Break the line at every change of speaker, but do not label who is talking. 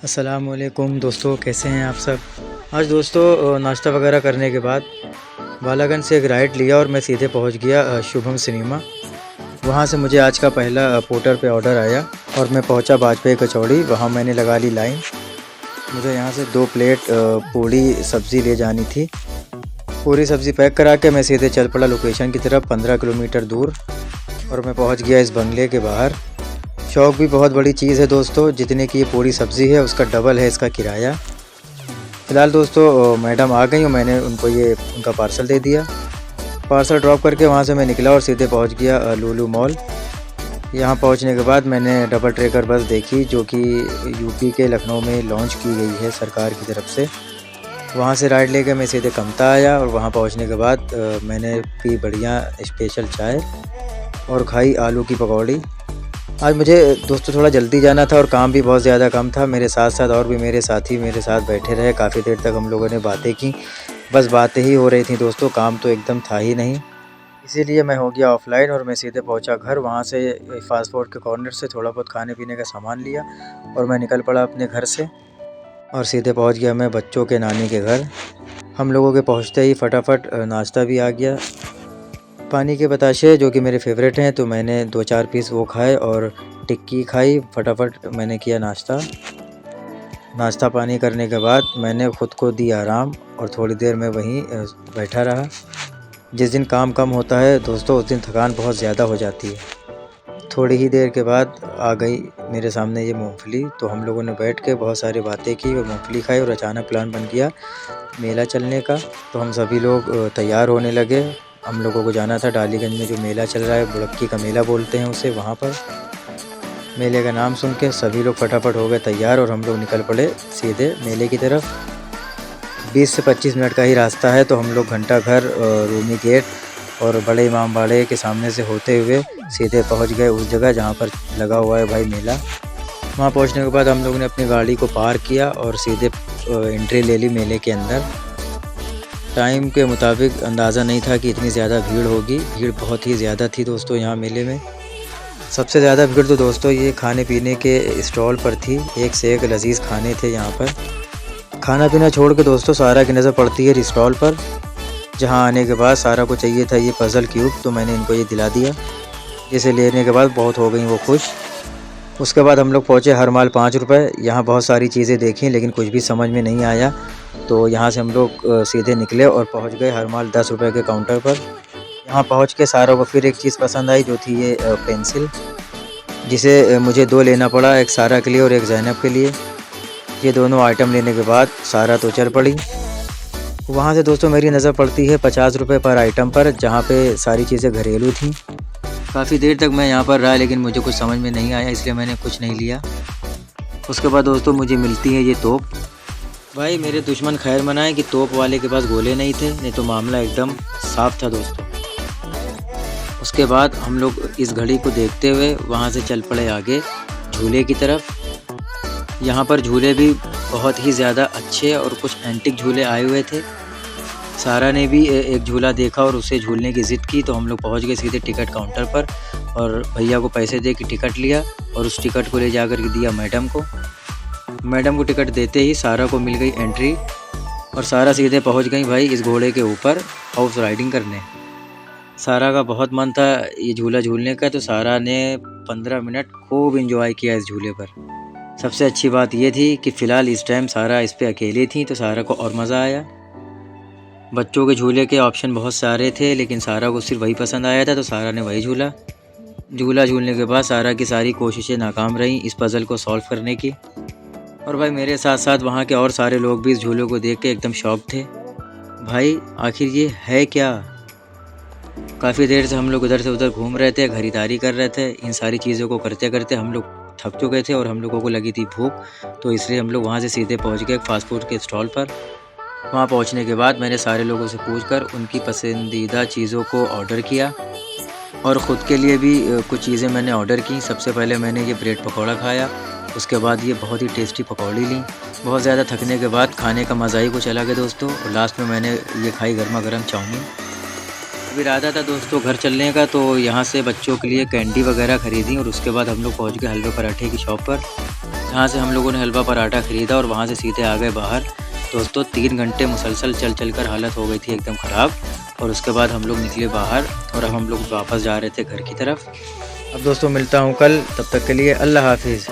अस्सलामुअलैकुम दोस्तों, कैसे हैं आप सब। आज दोस्तों नाश्ता वगैरह करने के बाद बालागंज से एक राइड लिया और मैं सीधे पहुंच गया शुभम सिनेमा। वहां से मुझे आज का पहला पोर्टर पे ऑर्डर आया और मैं पहुंचा वाजपेयी कचौड़ी। वहां मैंने लगा ली लाइन। मुझे यहां से 2 प्लेट पूड़ी सब्ज़ी ले जानी थी। पूरी सब्ज़ी पैक करा के मैं सीधे चल पड़ा लोकेशन की तरफ 15 किलोमीटर दूर, और मैं पहुंच गया इस बंगले के बाहर। शौक भी बहुत बड़ी चीज़ है दोस्तों, जितने की ये पूरी सब्ज़ी है उसका डबल है इसका किराया। फ़िलहाल दोस्तों मैडम आ गई और मैंने उनको ये उनका पार्सल दे दिया। पार्सल ड्रॉप करके वहाँ से मैं निकला और सीधे पहुँच गया लुलु मॉल। यहाँ पहुँचने के बाद मैंने डबल ट्रैकर बस देखी, जो कि यूपी के लखनऊ में लॉन्च की गई है सरकार की तरफ से। वहाँ से राइड लेकर मैं सीधे कमता आया और वहाँ पहुँचने के बाद मैंने पी बढ़िया स्पेशल चाय और खाई आलू की पकौड़ी। आज मुझे दोस्तों थोड़ा जल्दी जाना था और काम भी बहुत ज़्यादा कम था। मेरे साथ साथ और भी मेरे साथी मेरे साथ बैठे रहे। काफ़ी देर तक हम लोगों ने बातें की, बस बातें ही हो रही थी दोस्तों, काम तो एकदम था ही नहीं। इसीलिए मैं हो गया ऑफलाइन और मैं सीधे पहुंचा घर। वहां से फास्ट फूड के कॉर्नर से थोड़ा बहुत खाने पीने का सामान लिया और मैं निकल पड़ा अपने घर से और सीधे पहुंच गया मैं बच्चों के नानी के घर। हम लोगों के पहुंचते ही फटाफट नाश्ता भी आ गया। पानी के बताशे जो कि मेरे फेवरेट हैं, तो मैंने 2-4 पीस वो खाए और टिक्की खाई। फटाफट मैंने किया नाश्ता पानी करने के बाद मैंने ख़ुद को दी आराम और थोड़ी देर मैं वहीं बैठा रहा। जिस दिन काम कम होता है दोस्तों, उस दिन थकान बहुत ज़्यादा हो जाती है। थोड़ी ही देर के बाद आ गई मेरे सामने ये मूंगफली, तो हम लोगों ने बैठ के बहुत सारी बातें की और मूंगफली खाई और अचानक प्लान बन गया मेला चलने का। तो हम सभी लोग तैयार होने लगे। हम लोगों को जाना था डालीगंज में जो मेला चल रहा है, बुड़क्की का मेला बोलते हैं उसे। वहाँ पर मेले का नाम सुन के सभी लोग फटाफट हो गए तैयार और हम लोग निकल पड़े सीधे मेले की तरफ। 20 से 25 मिनट का ही रास्ता है, तो हम लोग घंटा घर, रूमी गेट और बड़े इमाम बाड़े के सामने से होते हुए सीधे पहुंच गए उस जगह जहां पर लगा हुआ है भाई मेला। वहां पहुंचने के बाद हम लोगों ने अपनी गाड़ी को पार्क किया और सीधे एंट्री ले ली मेले के अंदर। टाइम के मुताबिक अंदाज़ा नहीं था कि इतनी ज़्यादा भीड़ होगी। भीड़ बहुत ही ज़्यादा थी दोस्तों यहाँ मेले में। सबसे ज़्यादा भीड़ तो दोस्तों ये खाने पीने के स्टॉल पर थी। एक से एक लजीज़ खाने थे यहाँ पर। खाना पीना छोड़ के दोस्तों सारा की नज़र पड़ती है स्टॉल पर। जहाँ आने के बाद सारा को चाहिए था ये पज़ल क्यूब, तो मैंने इनको ये दिला दिया, जिसे लेने के बाद बहुत हो गई वो खुश। उसके बाद हम लोग पहुँचे हर माल 5 रुपये। यहाँ बहुत सारी चीज़ें देखी लेकिन कुछ भी समझ में नहीं आया, तो यहाँ से हम लोग सीधे निकले और पहुँच गए हर माल 10 रुपये के काउंटर पर। यहाँ पहुँच के सारों को फिर एक चीज़ पसंद आई, जो थी ये पेंसिल, जिसे मुझे 2 लेना पड़ा, एक सारा के लिए और एक ज़ैनब के लिए। ये दोनों आइटम लेने के बाद सारा तो चल पड़ी। वहाँ से दोस्तों मेरी नज़र पड़ती है 50 रुपये पर आइटम पर, जहाँ पे सारी चीज़ें घरेलू थी। काफ़ी देर तक मैं यहाँ पर रहा लेकिन मुझे कुछ समझ में नहीं आया, इसलिए मैंने कुछ नहीं लिया। उसके बाद दोस्तों मुझे मिलती है ये तोप। भाई मेरे दुश्मन खैर मनाए कि तोप वाले के पास गोले नहीं थे, नहीं तो मामला एकदम साफ था दोस्तों। उसके बाद हम लोग इस घड़ी को देखते हुए वहाँ से चल पड़े आगे झूले की तरफ। यहाँ पर झूले भी बहुत ही ज़्यादा अच्छे और कुछ एंटिक झूले आए हुए थे। सारा ने भी एक झूला देखा और उसे झूलने की ज़िद की, तो हम लोग पहुँच गए सीधे टिकट काउंटर पर और भैया को पैसे दे के टिकट लिया और उस टिकट को ले जा कर के दिया मैडम को। मैडम को टिकट देते ही सारा को मिल गई एंट्री और सारा सीधे पहुंच गई भाई इस घोड़े के ऊपर हाउस राइडिंग करने। सारा का बहुत मन था ये झूला झूलने का, तो सारा ने 15 मिनट खूब एंजॉय किया इस झूले पर। सबसे अच्छी बात ये थी कि फ़िलहाल इस टाइम सारा इस पे अकेली थी, तो सारा को और मज़ा आया। बच्चों के झूले के ऑप्शन बहुत सारे थे लेकिन सारा को सिर्फ वही पसंद आया था, तो सारा ने वही झूला। झूला झूलने के बाद सारा की सारी कोशिशें नाकाम रहीं इस पज़ल को सॉल्व करने की। और भाई मेरे साथ साथ वहाँ के और सारे लोग भी इस झूले को देख के एकदम शॉक थे। भाई आखिर ये है क्या। काफ़ी देर से हम लोग उधर से उधर घूम रहे थे, खरीदारी कर रहे थे। इन सारी चीज़ों को करते करते हम लोग थक चुके थे और हम लोगों को लगी थी भूख, तो इसलिए हम लोग वहाँ से सीधे पहुँच गए फास्ट फूड के स्टॉल पर। वहाँ पहुँचने के बाद मैंने सारे लोगों से पूछकर उनकी पसंदीदा चीज़ों को ऑर्डर किया और ख़ुद के लिए भी कुछ चीज़ें मैंने ऑर्डर की। सबसे पहले मैंने ये ब्रेड पकौड़ा खाया, उसके बाद ये बहुत ही टेस्टी पकौड़ी ली। बहुत ज़्यादा थकने के बाद खाने का मज़ा ही कुछ अलग है दोस्तों। और लास्ट में मैंने ये खाई गर्मा गर्म चाउमीन। अभी इरादा था दोस्तों घर चलने का, तो यहाँ से बच्चों के लिए कैंडी वगैरह ख़रीदी और उसके बाद हम लोग पहुँच गए हलवे पराठे की शॉप पर। जहाँ से हम लोगों ने हलवा पराठा ख़रीदा और वहाँ से सीधे आ गए बाहर। दोस्तों 3 घंटे मुसलसल चल कर हालत हो गई थी एकदम ख़राब, और उसके बाद हम लोग निकले बाहर और अब हम लोग वापस जा रहे थे घर की तरफ। अब दोस्तों मिलता हूँ कल, तब तक के लिए अल्लाह हाफ़िज़।